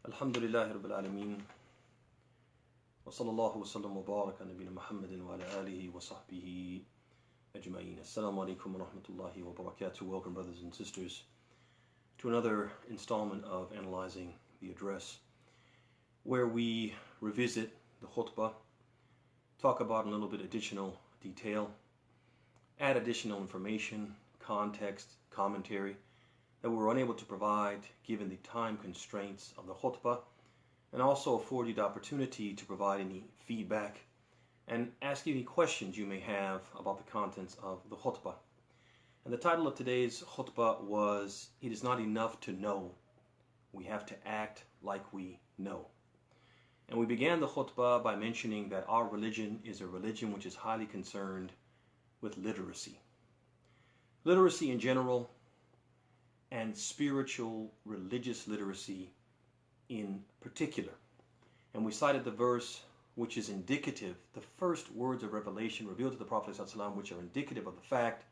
Alhamdulillahi Rabbil Alameen. Wa sallallahu wa sallam wa baraka nabina Muhammadin wa ala alihi wa sahbihi ajma'in. Assalamu alaikum wa rahmatullahi wa barakatuh. Welcome, brothers and sisters, to another installment of Analyzing the Address, where we revisit the khutbah, talk about a little bit additional detail, add additional information, context, commentary that we were unable to provide given the time constraints of the khutbah, and also afford you the opportunity to provide any feedback and ask you any questions you may have about the contents of the khutbah. And the title of today's khutbah was, "It is not enough to know, we have to act like we know." And we began the khutbah by mentioning that our religion is a religion which is highly concerned with literacy. Literacy in general, and spiritual religious literacy in particular. And we cited the verse which is indicative, the first words of revelation revealed to the Prophet ﷺ, which are indicative of the fact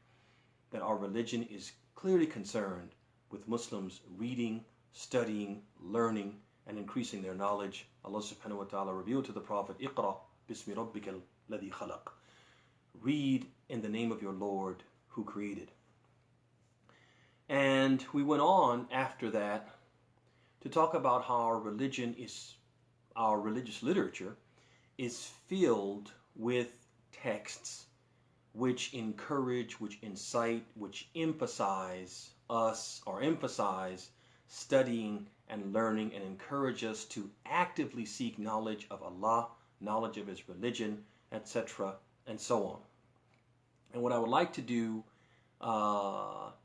that our religion is clearly concerned with Muslims reading, studying, learning, and increasing their knowledge. Allah subhanahu wa ta'ala revealed to the Prophet, "Iqra bismi rabbikal ladhi khalaq." Read in the name of your Lord who created. And we went on after that to talk about how our religious literature is filled with texts which encourage, which incite, which emphasize studying and learning, and encourage us to actively seek knowledge of Allah, knowledge of His religion, etc., and so on. And what I would like to do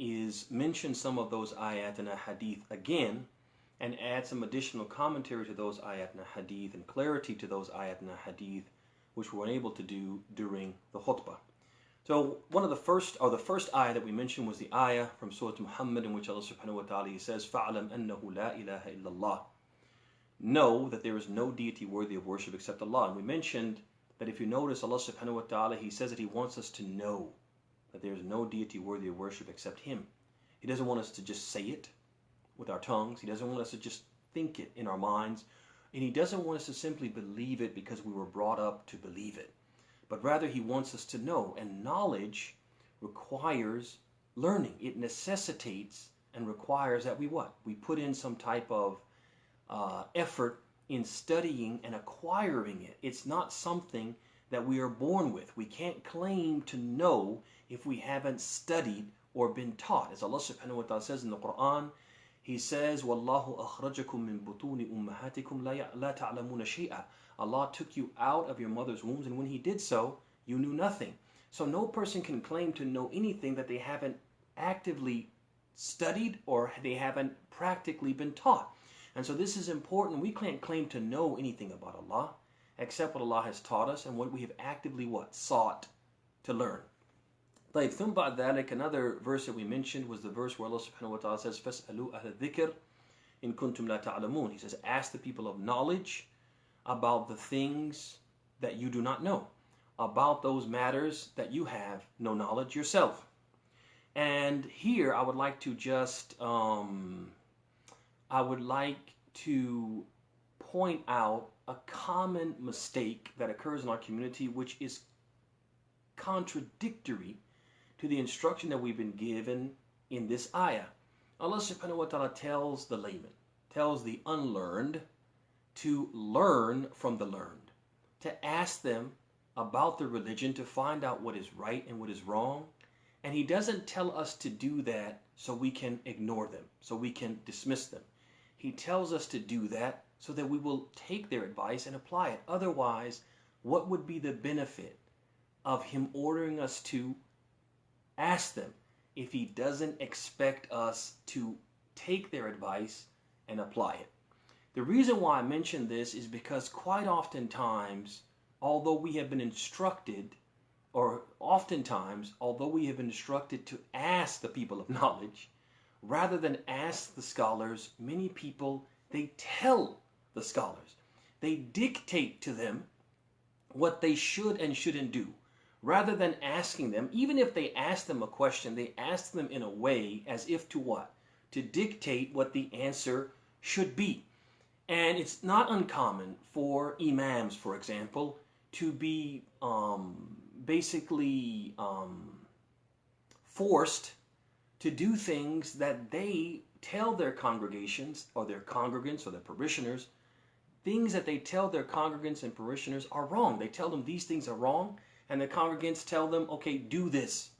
is mention some of those ayat and hadith again, and add some additional commentary to those ayat and hadith and clarity to those ayat and hadith, which we were unable to do during the khutbah. So the first ayah that we mentioned was the ayah from Surah Muhammad, in which Allah subhanahu wa ta'ala says, "Fa'alam annahu la ilaha illallah." Know that there is no deity worthy of worship except Allah. And we mentioned that if you notice, Allah subhanahu wa ta'ala, He says that He wants us to know that there is no deity worthy of worship except Him. He doesn't want us to just say it with our tongues. He doesn't want us to just think it in our minds. And He doesn't want us to simply believe it because we were brought up to believe it. But rather He wants us to know. And knowledge requires learning. It necessitates and requires that we put in some type of effort in studying and acquiring it. It's not something that we are born with. We can't claim to know if we haven't studied or been taught. As Allah subhanahu wa ta'ala says in the Quran, He says, "Wallahu akhrajakum min butuni ummahatikum la ta'lamuna shay'a." Allah took you out of your mother's wombs, and when He did so, you knew nothing. So no person can claim to know anything that they haven't actively studied or they haven't practically been taught. And so this is important. We can't claim to know anything about Allah except what Allah has taught us and what we have actively sought to learn. طيب, ثم بعد ذلك, another verse that we mentioned was the verse where Allah subhanahu wa ta'ala says, فَاسْأَلُوا أَهْلَ الذِّكْرِ إِن كُنْتُمْ لَا تَعْلَمُونَ. He says, ask the people of knowledge about the things that you do not know, about those matters that you have no knowledge yourself. And here I would like to point out a common mistake that occurs in our community, which is contradictory to the instruction that we've been given in this ayah. Allah subhanahu wa ta'ala tells the layman, tells the unlearned, to learn from the learned, to ask them about the religion, to find out what is right and what is wrong. And He doesn't tell us to do that so we can ignore them, so we can dismiss them. He tells us to do that so that we will take their advice and apply it. Otherwise, what would be the benefit of Him ordering us to ask them if He doesn't expect us to take their advice and apply it? The reason why I mention this is because quite oftentimes, although we have been instructed to ask the people of knowledge, rather than ask the scholars, many people, they tell the scholars. They dictate to them what they should and shouldn't do. Rather than asking them, even if they ask them a question, they ask them in a way as if to what? To dictate what the answer should be. And it's not uncommon for imams, for example, to be basically forced to do things that they tell their congregations or their congregants or their parishioners, things that they tell their congregants and parishioners are wrong. They tell them these things are wrong, and the congregants tell them, okay, do this.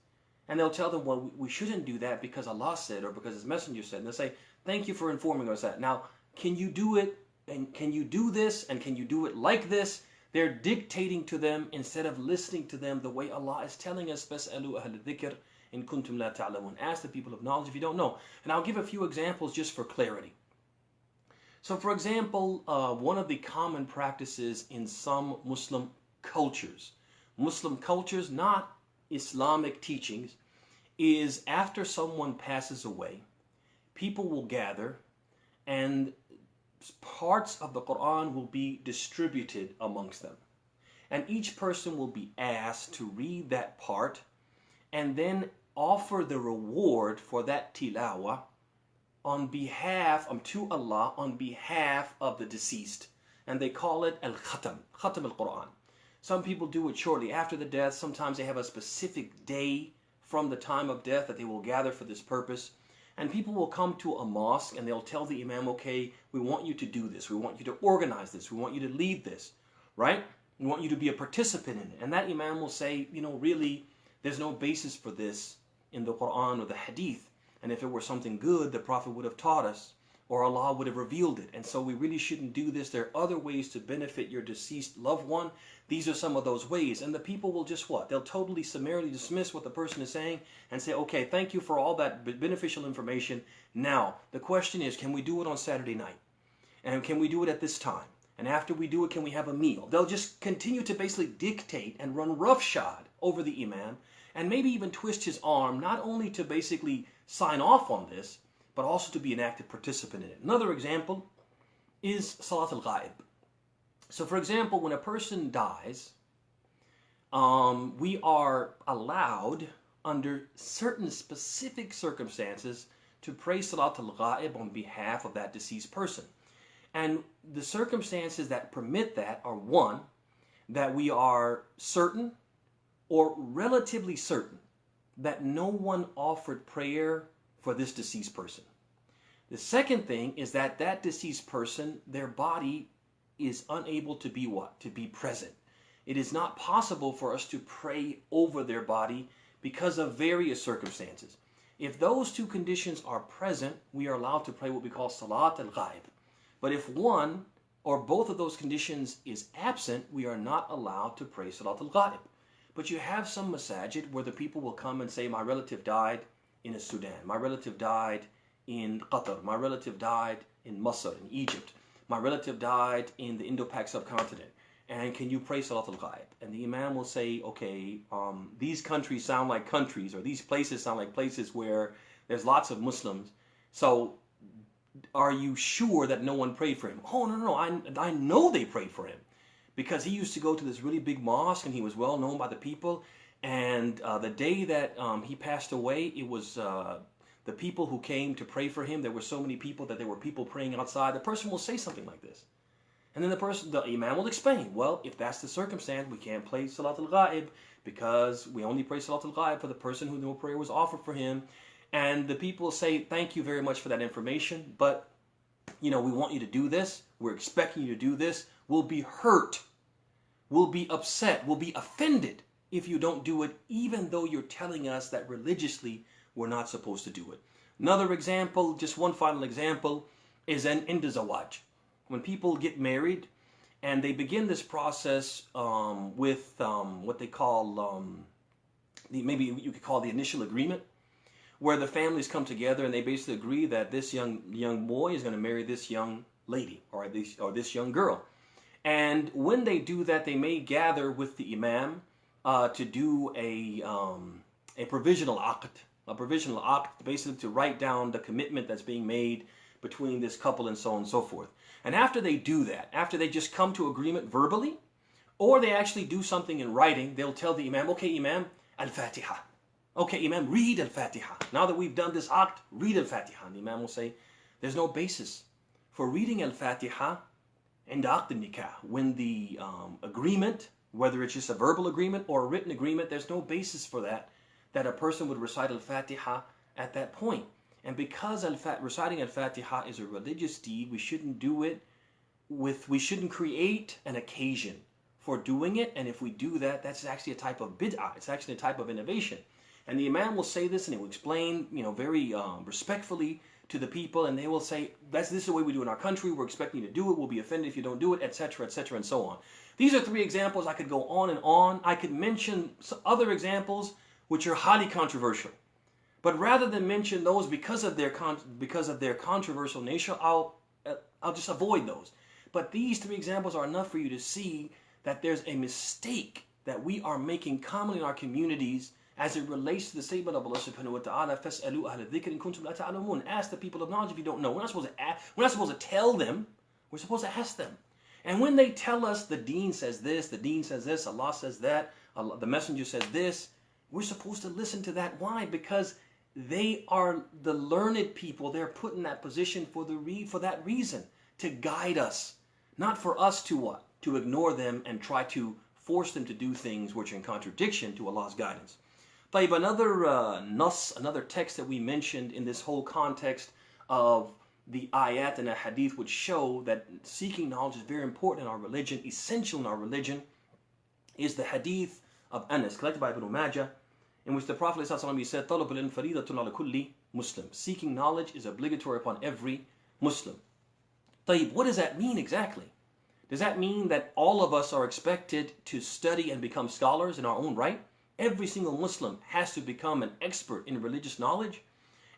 And they'll tell them, well, we shouldn't do that because Allah said or because His Messenger said. And they'll say, thank you for informing us that. Now, can you do it? And can you do this? And can you do it like this? They're dictating to them instead of listening to them the way Allah is telling us, فَاسْأَلُوا أَهْلَ الذِّكْرِ إِن كُنْتُمْ لَا تَعْلَمُونَ. Ask the people of knowledge if you don't know. And I'll give a few examples just for clarity. So, for example, one of the common practices in some Muslim cultures, not Islamic teachings, is after someone passes away, people will gather and parts of the Quran will be distributed amongst them. And each person will be asked to read that part and then offer the reward for that tilawah on behalf to Allah, on behalf of the deceased. And they call it al-khatam al-Quran. Some people do it shortly after the death. Sometimes they have a specific day from the time of death that they will gather for this purpose. And people will come to a mosque and they'll tell the imam, okay, we want you to do this. We want you to organize this. We want you to lead this, right? We want you to be a participant in it. And that imam will say, you know, really, there's no basis for this in the Quran or the hadith. And if it were something good, the Prophet would have taught us, or Allah would have revealed it. And so we really shouldn't do this. There are other ways to benefit your deceased loved one. These are some of those ways. And the people will just what? They'll totally summarily dismiss what the person is saying and say, okay, thank you for all that beneficial information. Now, the question is, can we do it on Saturday night? And can we do it at this time? And after we do it, can we have a meal? They'll just continue to basically dictate and run roughshod over the imam and maybe even twist his arm, not only to basically sign off on this, but also to be an active participant in it. Another example is Salat al-Ghaib. So for example, when a person dies, we are allowed under certain specific circumstances to pray Salat al-Ghaib on behalf of that deceased person. And the circumstances that permit that are, one, that we are certain or relatively certain that no one offered prayer for this deceased person. The second thing is that that deceased person, their body is unable to be what? To be present. It is not possible for us to pray over their body because of various circumstances. If those two conditions are present, we are allowed to pray what we call Salat al-Ghaib. But if one or both of those conditions is absent, we are not allowed to pray Salat al-Ghaib. But you have some masajid where the people will come and say, my relative died in Sudan, my relative died in Qatar, my relative died in Masr, in Egypt, my relative died in the Indo-Pak subcontinent, and can you pray Salat al-Ghaib? And the imam will say, okay, these countries sound like countries, or these places sound like places where there's lots of Muslims, so are you sure that no one prayed for him? Oh, no, I know they prayed for him, because he used to go to this really big mosque and he was well known by the people. And the day that he passed away, it was the people who came to pray for him. There were so many people that there were people praying outside. The person will say something like this. And then the imam will explain, well, if that's the circumstance, we can't pray Salat al-Ghaib because we only pray Salat al-Ghaib for the person who no prayer was offered for him. And the people will say, thank you very much for that information, but, you know, we want you to do this. We're expecting you to do this. We'll be hurt. We'll be upset. We'll be offended if you don't do it, even though you're telling us that religiously we're not supposed to do it. Another example, just one final example, is an indazawaj. When people get married and they begin this process with what they call, maybe you could call the initial agreement, where the families come together and they basically agree that this young boy is going to marry this young lady or this young girl. And when they do that, they may gather with the imam to do a provisional aqd, basically to write down the commitment that's being made between this couple and so on and so forth. And after they do that, after they just come to agreement verbally, or they actually do something in writing, they'll tell the imam, okay, imam, al-Fatiha. Okay, imam, read al-Fatiha. Now that we've done this aqd, read al-Fatiha. And the imam will say, there's no basis for reading Al-Fatiha and Aqd al-Nikah. When the agreement, whether it's just a verbal agreement or a written agreement, there's no basis for that a person would recite Al-Fatiha at that point. And because reciting Al-Fatiha is a religious deed, we shouldn't do it we shouldn't create an occasion for doing it. And if we do that, that's actually a type of bid'ah. It's actually a type of innovation. And the Imam will say this, and he will explain, very respectfully to the people, and they will say, this is the way we do in our country. We're expecting you to do it. We'll be offended if you don't do it, etc., etc., and so on. These are 3 examples. I could go on and on. I could mention some other examples which are highly controversial. But rather than mention those because of their controversial nature, I'll just avoid those. But these 3 examples are enough for you to see that there's a mistake that we are making commonly in our communities as it relates to the statement of Allah subhanahu wa ta'ala, فَاسْأَلُوا أَهْلَ الذِّكْرِ إِن كُنتُمْ لَا تَعْلَمُونَ. Ask the people of knowledge if you don't know. We're not supposed to tell them. We're supposed to ask them. And when they tell us the deen says this, the deen says this, Allah says that, the messenger says this, we're supposed to listen to that. Why? Because they are the learned people. They're put in that position for that reason, to guide us, not for us to what? To ignore them and try to force them to do things which are in contradiction to Allah's guidance. طيب, another text that we mentioned in this whole context of the ayat and the hadith which show that seeking knowledge is very important in our religion, essential in our religion, is the hadith of Anas, collected by Ibn Majah, in which the Prophet ﷺ said, طَلَبُ الْعِلْمِ فَرِيضَةٌ عَلَى كُلِّ Muslim. Seeking knowledge is obligatory upon every Muslim. طيب, what does that mean exactly? Does that mean that all of us are expected to study and become scholars in our own right? Every single Muslim has to become an expert in religious knowledge?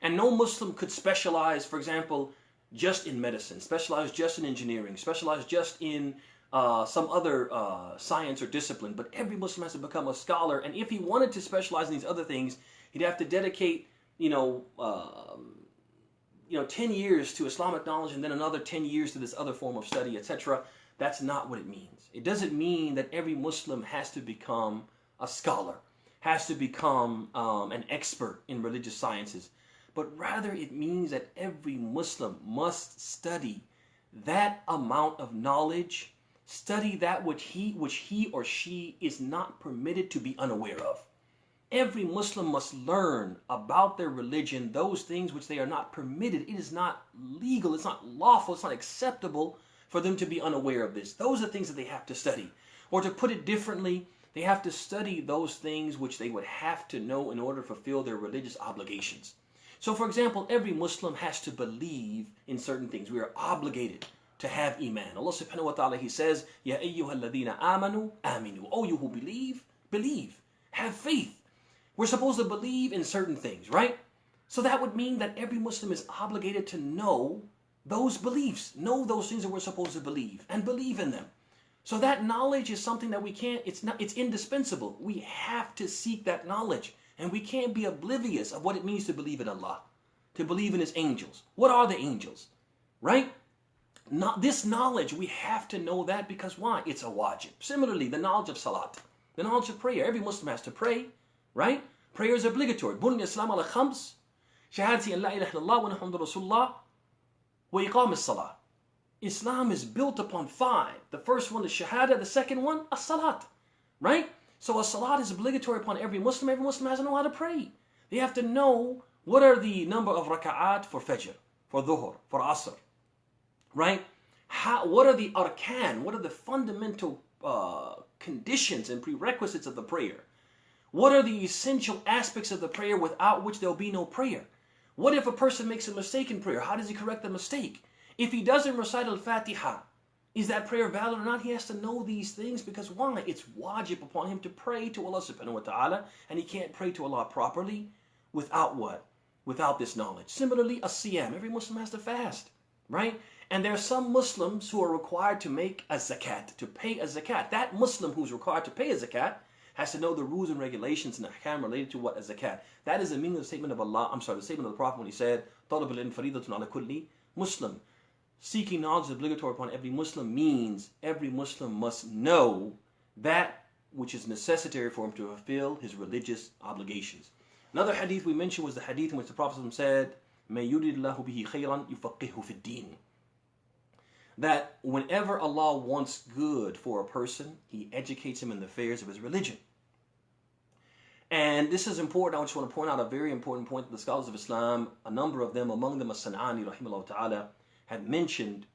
And no Muslim could specialize, for example, just in medicine, specialize just in engineering, specialize just in some other science or discipline. But every Muslim has to become a scholar. And if he wanted to specialize in these other things, he'd have to dedicate, 10 years to Islamic knowledge and then another 10 years to this other form of study, etc. That's not what it means. It doesn't mean that every Muslim has to become a scholar, has to become an expert in religious sciences. But rather it means that every Muslim must study that amount of knowledge, study that which he or she is not permitted to be unaware of. Every Muslim must learn about their religion, those things which they are not permitted. It is not legal, it's not lawful, it's not acceptable for them to be unaware of this. Those are things that they have to study. Or to put it differently, they have to study those things which they would have to know in order to fulfill their religious obligations. So for example, every Muslim has to believe in certain things. We are obligated to have Iman. Allah subhanahu wa ta'ala, He says, Ya ayyuha alladhina amanu, aminu. Oh, you who believe, believe. Have faith. We're supposed to believe in certain things, right? So that would mean that every Muslim is obligated to know those beliefs, know those things that we're supposed to believe, and believe in them. So that knowledge is something that we can't, it's indispensable. We have to seek that knowledge. And we can't be oblivious of what it means to believe in Allah, to believe in His angels. What are the angels? Right? This knowledge, we have to know that because why? It's a wajib. Similarly, the knowledge of salat, the knowledge of prayer. Every Muslim has to pray, right? Prayer is obligatory. Bunya Islam ala khams, shahadati an la ilaha illallah wa Muhammadur Rasulullah, wa iqam as-salah. Islam is built upon 5. The first one is shahada, the second one, as-salat, right? So a salat is obligatory upon every Muslim. Every Muslim has to know how to pray. They have to know what are the number of raka'at for fajr, for dhuhr, for asr, right? What are the arkan? What are the fundamental conditions and prerequisites of the prayer? What are the essential aspects of the prayer without which there will be no prayer? What if a person makes a mistake in prayer? How does he correct the mistake? If he doesn't recite Al-Fatiha, is that prayer valid or not? He has to know these things because why? It's wajib upon him to pray to Allah subhanahu wa ta'ala, and he can't pray to Allah properly without what? Without this knowledge. Similarly, a siyam. Every Muslim has to fast, right? And there are some Muslims who are required to make a zakat, to pay a zakat. That Muslim who's required to pay a zakat has to know the rules and regulations and ahkam related to what a zakat. That is the meaning of the statement of Allah, the statement of the Prophet when he said, طَلَبُ الْعِلْمِ فَرِيضَةٌ عَلَى كُلِّ Muslim. Seeking knowledge is obligatory upon every Muslim means every Muslim must know that which is necessary for him to fulfill his religious obligations. Another hadith we mentioned was the hadith in which the Prophet said, مَن يُرِدِ اللَّهُ بِهِ خَيْرًا يُفَقِّهُ فِي الدِّينِ. that whenever Allah wants good for a person, He educates him in the affairs of his religion. And this is important. I just want to point out a very important point that the scholars of Islam, a number of them, among them As-San'ani rahimahullah ta'ala, had mentioned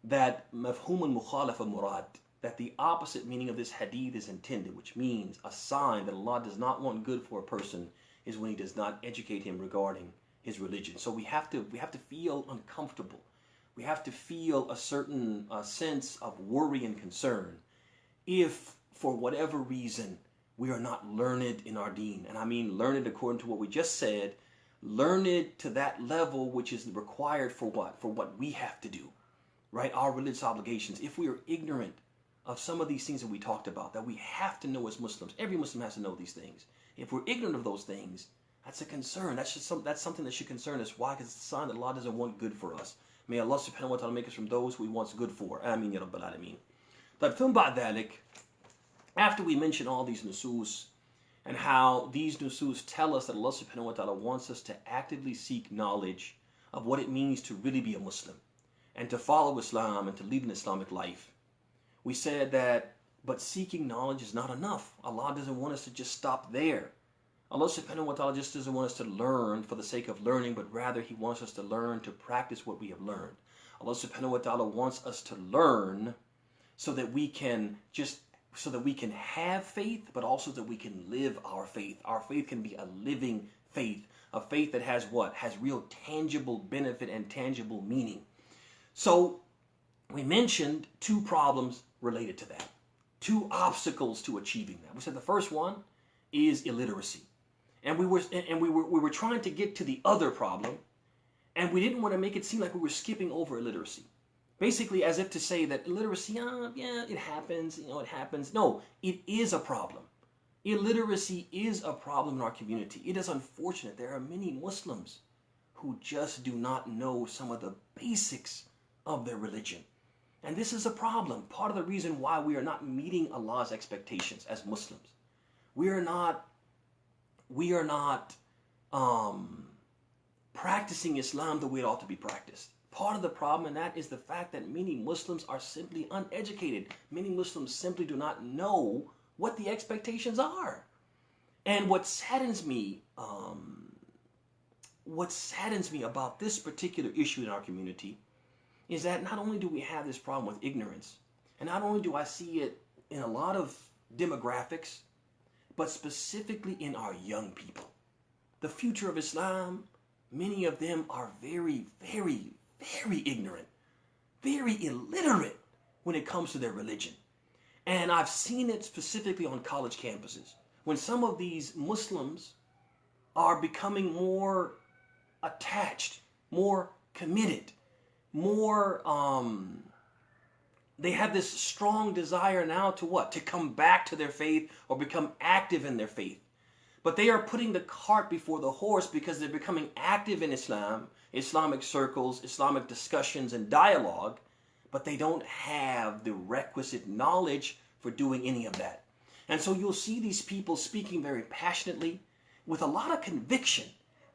that mafhum al-mukhalafa murad, that the opposite meaning of this hadith is intended, which means a sign that Allah does not want good for a person is when He does not educate him regarding his religion. So we have to feel uncomfortable. We have to feel a certain sense of worry and concern if, for whatever reason, we are not learned in our deen. And I mean learned according to what we just said, learned to that level which is required for what? For what we have to do, right? Our religious obligations. If we are ignorant of some of these things that we talked about, that we have to know as Muslims, every Muslim has to know these things. If we're ignorant of those things, that's a concern. That's something that should concern us. Why? Because it's a sign that Allah doesn't want good for us. May Allah subhanahu wa ta'ala make us from those who He wants good for. Ameen ya Rabbal Alameen. But ثم بعد ذلك, after we mention all these nusus and how these nusus tell us that Allah subhanahu wa ta'ala wants us to actively seek knowledge of what it means to really be a Muslim and to follow Islam and to lead an Islamic life, we said that, but seeking knowledge is not enough. Allah doesn't want us to just stop there. Allah subhanahu wa ta'ala just doesn't want us to learn for the sake of learning, but rather He wants us to learn to practice what we have learned. Allah subhanahu wa ta'ala wants us to learn so that we can have faith, but also that we can live our faith. Our faith can be a living faith, a faith that has what? Has real tangible benefit and tangible meaning. So we mentioned two problems related to that, two obstacles to achieving that. We said the first one is illiteracy. And we were trying to get to the other problem, and we didn't want to make it seem like we were skipping over illiteracy. Basically, as if to say that illiteracy, yeah, it happens, it happens. No, it is a problem. Illiteracy is a problem in our community. It is unfortunate. There are many Muslims who just do not know some of the basics of their religion. And this is a problem. Part of the reason why we are not meeting Allah's expectations as Muslims. We are not practicing Islam the way it ought to be practiced. Part of the problem in that is the fact that many Muslims are simply uneducated. Many Muslims simply do not know what the expectations are. And what saddens me about this particular issue in our community is that not only do we have this problem with ignorance, and not only do I see it in a lot of demographics, but specifically in our young people. The future of Islam, many of them are very, very, very ignorant, very illiterate when it comes to their religion. And I've seen it specifically on college campuses, when some of these Muslims are becoming more attached, more committed, more, they have this strong desire now to what? To come back to their faith or become active in their faith. But they are putting the cart before the horse because they're becoming active in Islam, Islamic circles, Islamic discussions and dialogue, but they don't have the requisite knowledge for doing any of that. And so you'll see these people speaking very passionately with a lot of conviction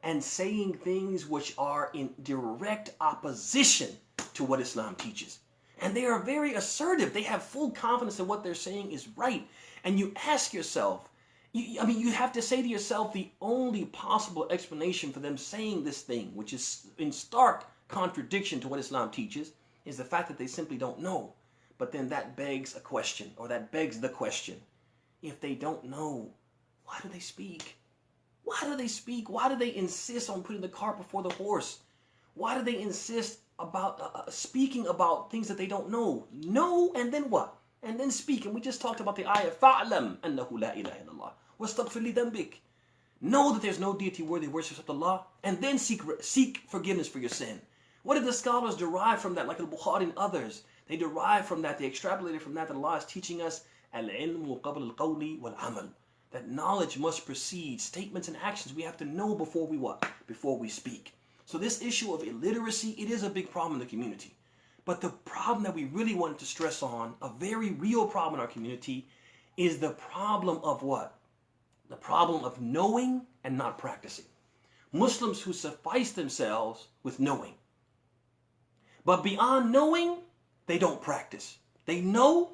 and saying things which are in direct opposition to what Islam teaches. And they are very assertive. They have full confidence that what they're saying is right. And you ask yourself, you have to say to yourself, the only possible explanation for them saying this thing, which is in stark contradiction to what Islam teaches, is the fact that they simply don't know. But then that begs a question, or that begs the question. If they don't know, why do they speak? Why do they speak? Why do they insist on putting the cart before the horse? Why do they insist about speaking about things that they don't know? Know, and then what? And then speak. And we just talked about the ayah, فَعْلَمْ أَنَّهُ لَا إِلَهَ إِلَّا اللَّهِ وَاسْتَغْفِرْ لِذَنْبِكَ. Know that there's no deity worthy of worship except Allah, and then seek forgiveness for your sin. What did the scholars derive from that, like Al-Bukhari and others? They derive from that, they extrapolated from that Allah is teaching us al-ilmu qabla al-qawli wal-amal. That knowledge must precede statements and actions. We have to know before we what? Before we speak. So this issue of illiteracy, it is a big problem in the community. But the problem that we really wanted to stress on, a very real problem in our community, is the problem of what? The problem of knowing and not practicing. Muslims who suffice themselves with knowing. But beyond knowing, they don't practice. They know,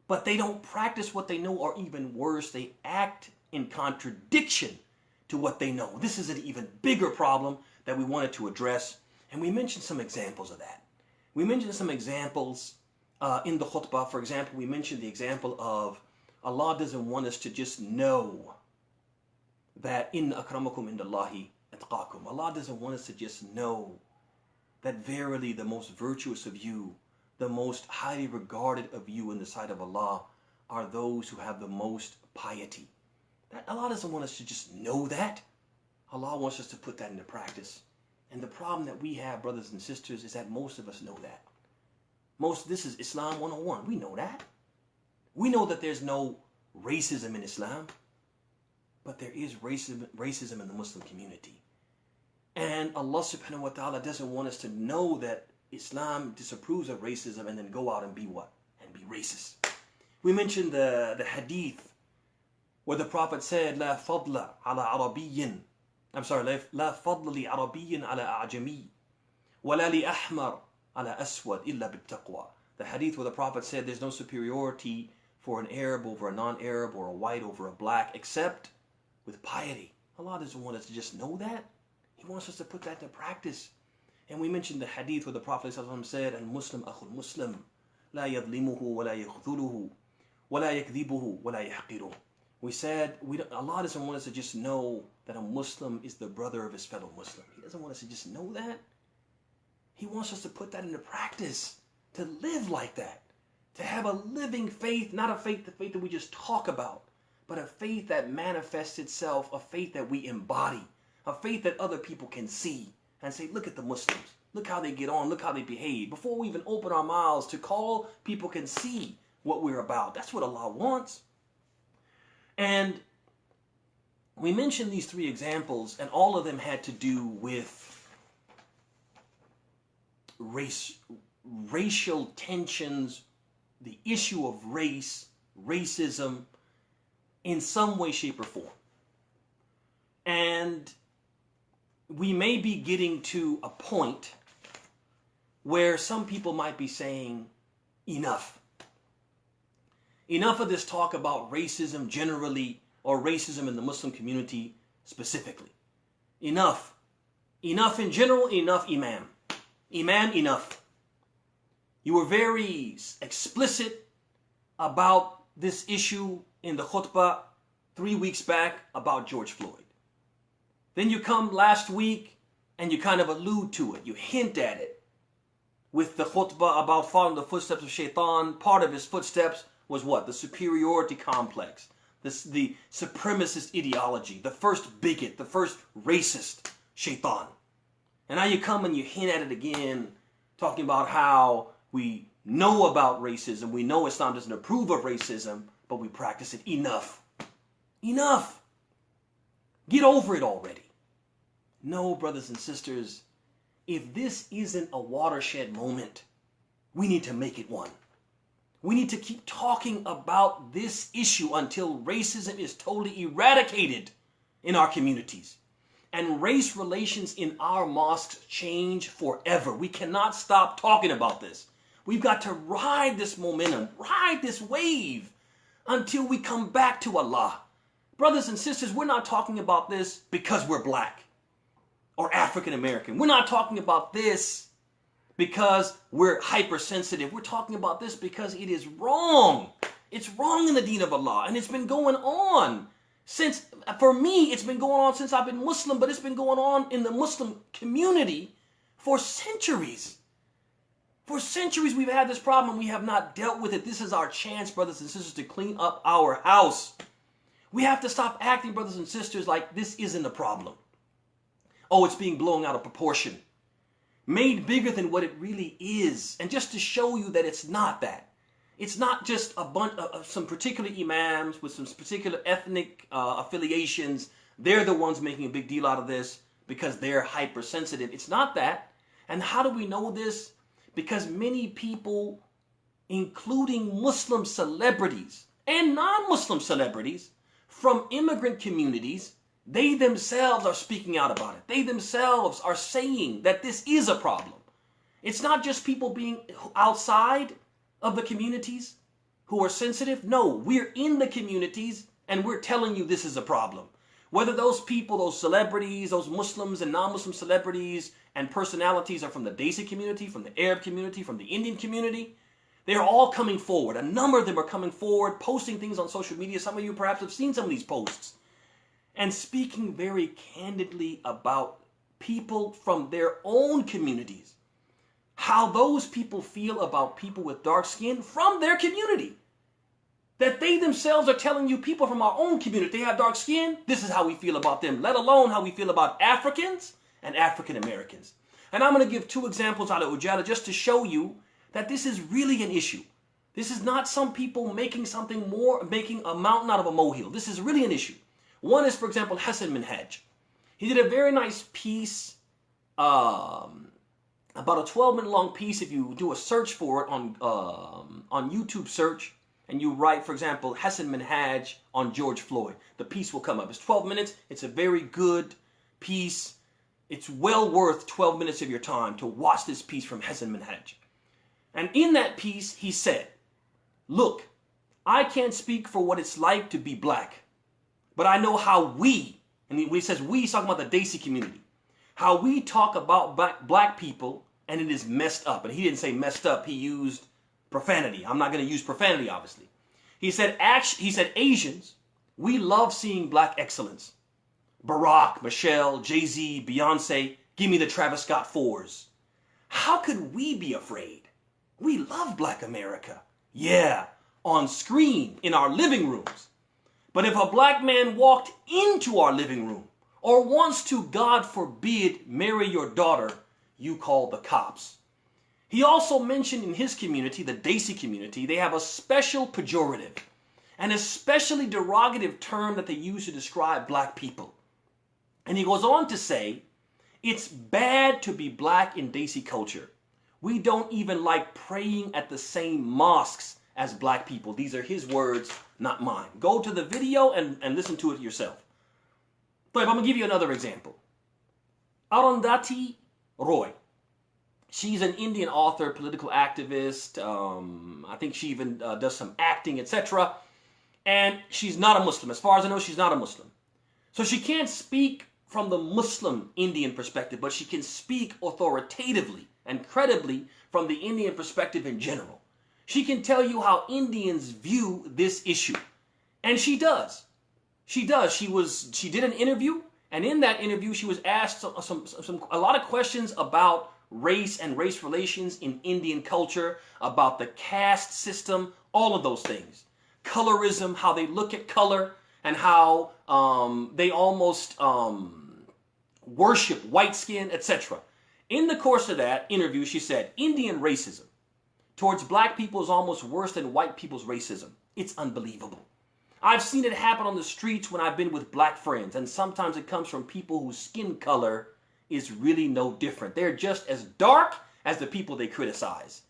but they don't practice what they know, or even worse, they act in contradiction to what they know. This is an even bigger problem that we wanted to address, and we mentioned some examples of that. We mentioned some examples in the khutbah. For example, we mentioned the example of Allah doesn't want us to just know that inna akramakum indallahi atqakum. Allah doesn't want us to just know that verily the most virtuous of you, the most highly regarded of you in the sight of Allah, are those who have the most piety. That Allah doesn't want us to just know that. Allah wants us to put that into practice. And the problem that we have, brothers and sisters, is that most of us know that. This is Islam 101. We know that. We know that there's no racism in Islam, but there is racism in the Muslim community. And Allah subhanahu wa ta'ala doesn't want us to know that Islam disapproves of racism and then go out and be what? And be racist. We mentioned the hadith where the Prophet said, La fadla ala Arabiyyin. I'm sorry, La fadla li Arabiyyin ala A'jami. Wala li ahmar ala aswad illa bittaqwa. The hadith where the Prophet said there's no superiority for an Arab over a non-Arab or a white over a black except with piety. Allah doesn't want us to just know that. He wants us to put that into practice. And we mentioned the hadith where the Prophet said, Al-Muslim akhul Muslim, la yadlimuhu wa la yakhdhuluhu, wa la yakdhibuhu, wa la yahqiruhu. We said, Allah doesn't want us to just know that a Muslim is the brother of his fellow Muslim. He doesn't want us to just know that. He wants us to put that into practice, to live like that, to have a living faith, not a faith, the faith that we just talk about, but a faith that manifests itself, a faith that we embody, a faith that other people can see and say, look at the Muslims, look how they get on, look how they behave. Before we even open our mouths to call, people can see what we're about. That's what Allah wants. And we mentioned these three examples, and all of them had to do with racial tensions, the issue of race, racism, in some way, shape, or form. And we may be getting to a point where some people might be saying, enough. Enough of this talk about racism generally, or racism in the Muslim community specifically. Enough. Enough in general, enough, Imam. Imam, enough. You were very explicit about this issue in the khutbah 3 weeks back about George Floyd. Then you come last week and you kind of allude to it. You hint at it with the khutbah about following the footsteps of Shaitan. Part of his footsteps was what? The superiority complex. The supremacist ideology. The first bigot. The first racist. Shaitan. And now you come and you hint at it again, talking about how we know about racism. We know Islam doesn't approve of racism, but we practice it. Enough. Enough. Get over it already. No, brothers and sisters, if this isn't a watershed moment, we need to make it one. We need to keep talking about this issue until racism is totally eradicated in our communities. And race relations in our mosques change forever. We cannot stop talking about this. We've got to ride this momentum, ride this wave until we come back to Allah. Brothers and sisters, we're not talking about this because we're black or African American. We're not talking about this because we're hypersensitive. We're talking about this because it is wrong. It's wrong in the deen of Allah, and it's been going on since, for me, it's been going on since I've been Muslim, but it's been going on in the Muslim community for centuries. For centuries we've had this problem and we have not dealt with it. This is our chance, brothers and sisters, to clean up our house. We have to stop acting, brothers and sisters, like this isn't a problem. Oh, it's being blown out of proportion. Made bigger than what it really is. And just to show you that it's not that. It's not just a bunch of some particular imams with some particular ethnic affiliations. They're the ones making a big deal out of this because they're hypersensitive. It's not that. And how do we know this? Because many people, including Muslim celebrities and non-Muslim celebrities from immigrant communities, they themselves are speaking out about it. They themselves are saying that this is a problem. It's not just people being outside of the communities who are sensitive. No, we're in the communities and we're telling you this is a problem. Whether those people, those celebrities, those Muslims and non-Muslim celebrities and personalities are from the Desi community, from the Arab community, from the Indian community, they're all coming forward. A number of them are coming forward, posting things on social media. Some of you perhaps have seen some of these posts. And speaking very candidly about people from their own communities. How those people feel about people with dark skin from their community. That they themselves are telling you, people from our own community, they have dark skin, this is how we feel about them, let alone how we feel about Africans and African Americans. And I'm going to give 2 examples out of Ujala just to show you that this is really an issue. This is not some people making making a mountain out of a molehill. This is really an issue. One is, for example, Hesselman. He did a very nice piece, about a 12-minute long piece. If you do a search for it on YouTube search, and you write, for example, Hesselman on George Floyd, the piece will come up. It's 12 minutes. It's a very good piece. It's well worth 12 minutes of your time to watch this piece from Hesselman. And in that piece, he said, look, I can't speak for what it's like to be black, but I know how we, and when he says we, he's talking about the Desi community, how we talk about black people, and it is messed up. And he didn't say messed up. He used profanity. I'm not going to use profanity, obviously. He said Asians, we love seeing black excellence. Barack, Michelle, Jay-Z, Beyonce, give me the Travis Scott 4s. How could we be afraid? We love black America. Yeah, on screen, in our living rooms. But if a black man walked into our living room or wants to, God forbid, marry your daughter, you call the cops. He also mentioned in his community, the Desi community, they have a special pejorative, an especially derogative term that they use to describe black people. And he goes on to say, it's bad to be black in Desi culture. We don't even like praying at the same mosques as black people. These are his words, not mine. Go to the video and listen to it yourself. But I'm going to give you another example. Dottie Roy. She's an Indian author, political activist. I think she even does some acting, etc. And she's not a Muslim. As far as I know, she's not a Muslim. So she can't speak from the Muslim Indian perspective, but she can speak authoritatively and credibly from the Indian perspective in general. She can tell you how Indians view this issue. And she does. She does. She did an interview, and in that interview she was asked a lot of questions about race and race relations in Indian culture, about the caste system, all of those things. Colorism, how they look at color, and how they almost worship white skin, etc. In the course of that interview, she said, Indian racism towards black people is almost worse than white people's racism. It's unbelievable. I've seen it happen on the streets when I've been with black friends, and sometimes it comes from people whose skin color is really no different. They're just as dark as the people they criticize.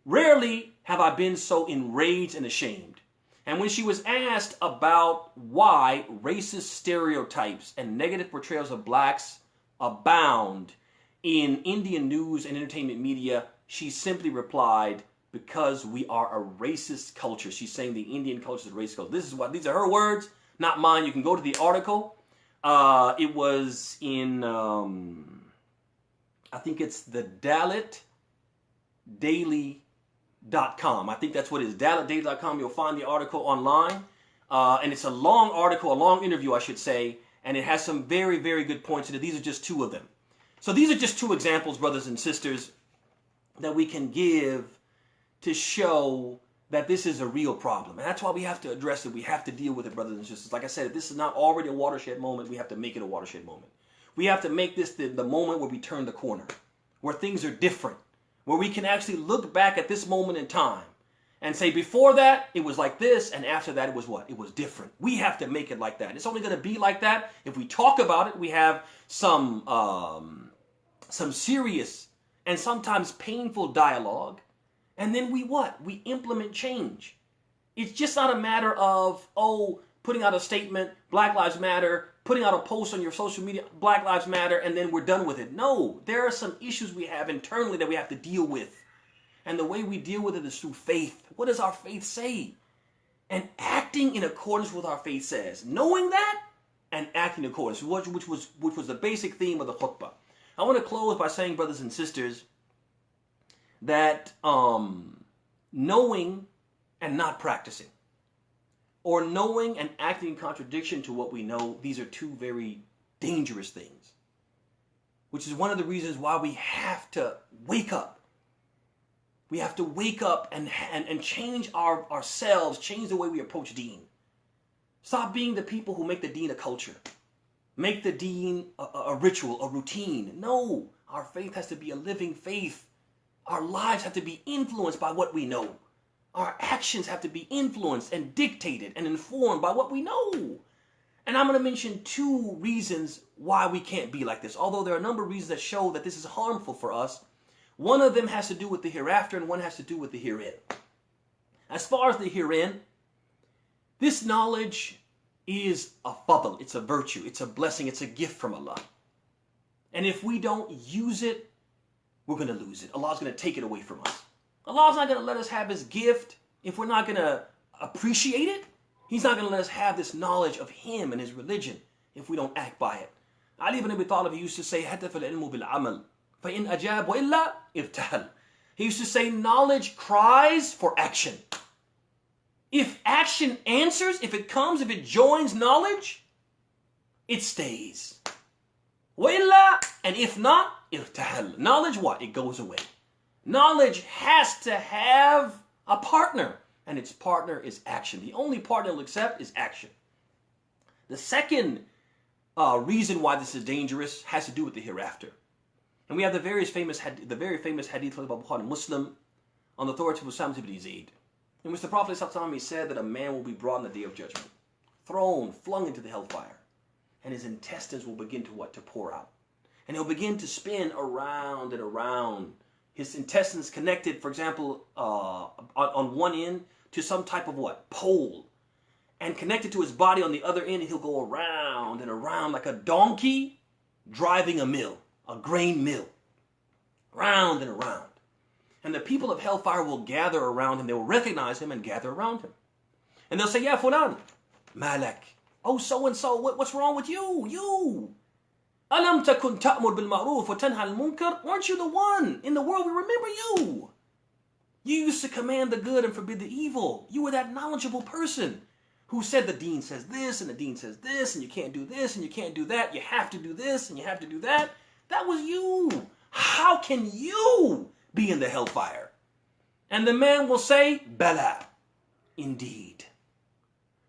Rarely have I been so enraged and ashamed. And when she was asked about why racist stereotypes and negative portrayals of blacks abound in Indian news and entertainment media, she simply replied, because we are a racist culture. She's saying the Indian culture is a racist culture. These are her words, not mine. You can go to the article. It was in, I think it's the daily.com. I think that's what it is, daily.com. You'll find the article online. And it's a long article, a long interview, I should say. And it has some very, very good points in it. These are just 2 of them. So these are just 2 examples, brothers and sisters, that we can give to show that this is a real problem. And that's why we have to address it. We have to deal with it, brothers and sisters. Like I said, if this is not already a watershed moment, we have to make it a watershed moment. We have to make this the moment where we turn the corner, where things are different, where we can actually look back at this moment in time and say, before that, it was like this, and after that, it was what? It was different. We have to make it like that. It's only going to be like that if we talk about it. We have some serious and sometimes painful dialogue. And then we what? We implement change. It's just not a matter of, putting out a statement, Black Lives Matter, putting out a post on your social media, Black Lives Matter, and then we're done with it. No, there are some issues we have internally that we have to deal with. And the way we deal with it is through faith. What does our faith say? And acting in accordance with our faith says. Knowing that and acting in accordance, which was the basic theme of the khutbah. I want to close by saying, brothers and sisters, that knowing and not practicing, or knowing and acting in contradiction to what we know, these are two very dangerous things. Which is one of the reasons why we have to wake up. We have to wake up and change ourselves, change the way we approach deen. Stop being the people who make the deen a culture. Make the deen a ritual, a routine. No, our faith has to be a living faith. Our lives have to be influenced by what we know. Our actions have to be influenced and dictated and informed by what we know. And I'm going to mention two reasons why we can't be like this. Although there are a number of reasons that show that this is harmful for us. One of them has to do with the hereafter and one has to do with the herein. As far as the herein, this knowledge is a fadl, it's a virtue, it's a blessing, it's a gift from Allah. And if we don't use it, we're going to lose it. Allah's going to take it away from us. Allah's not going to let us have His gift if we're not going to appreciate it. He's not going to let us have this knowledge of Him and His religion if we don't act by it. Ali ibn Abi Talib used to say, هَتَفَ الْعِلْمُ بِالْعَمَلِ فَإِنْ أَجَابَ وَإِلَّا إِرْتَحَلَ. He used to say, knowledge cries for action. If action answers, if it comes, if it joins knowledge, it stays. وَإِلَّا, and if not, إِرْتَحَلَ. Knowledge what? It goes away. Knowledge has to have a partner, and its partner is action. The only partner it'll accept is action. The second reason why this is dangerous has to do with the hereafter. And we have the very famous hadith of Bukhari Muslim on the authority of Usama ibn Zayd, in which the Prophet ﷺ said that a man will be brought on the day of judgment, thrown, flung into the hellfire, and his intestines will begin to what? To pour out. And he'll begin to spin around and around. His intestines connected, for example, on one end to some type of what? Pole. And connected to his body on the other end, and he'll go around and around like a donkey driving a mill. A grain mill, round and around. And the people of hellfire will gather around him. They will recognize him and gather around him. And they'll say, Ya fulan, malak. Oh, so-and-so, what's wrong with you? You. Alam takun ta'mur bil ma'ruf wa tanha al munkar. Weren't you the one in the world? We remember you. You used to command the good and forbid the evil. You were that knowledgeable person who said the deen says this and the deen says this and you can't do this and you can't do that. You have to do this and you have to do that. That was you. How can you be in the hellfire? And the man will say, Bala, indeed.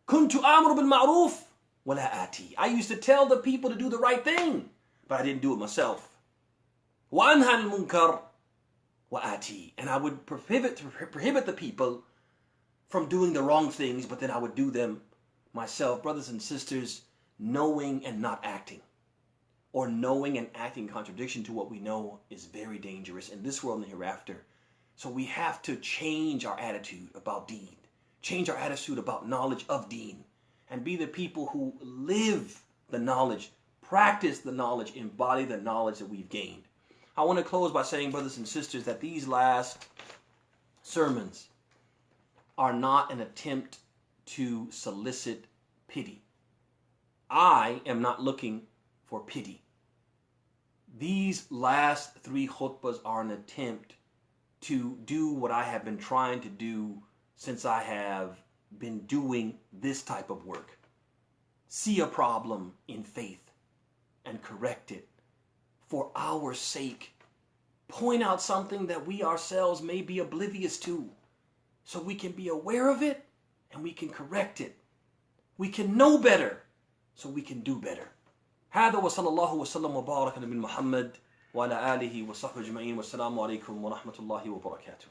Kuntu amru bil ma'ruf wa la ati. I used to tell the people to do the right thing, but I didn't do it myself. Wa anha al munkar wa ati. And I would prohibit the people from doing the wrong things, but then I would do them myself. Brothers and sisters, knowing and not acting, or knowing and acting in contradiction to what we know, is very dangerous in this world and the hereafter. So we have to change our attitude about deen, change our attitude about knowledge of deen, and be the people who live the knowledge, practice the knowledge, embody the knowledge that we've gained. I want to close by saying, brothers and sisters, that these last sermons are not an attempt to solicit pity. I am not looking for pity. These last 3 khutbahs are an attempt to do what I have been trying to do since I have been doing this type of work. See a problem in faith and correct it for our sake. Point out something that we ourselves may be oblivious to, so we can be aware of it and we can correct it. We can know better so we can do better. هذا وصلى الله وسلم وبارك على محمد وعلى آله وصحبه أجمعين والسلام عليكم ورحمة الله وبركاته.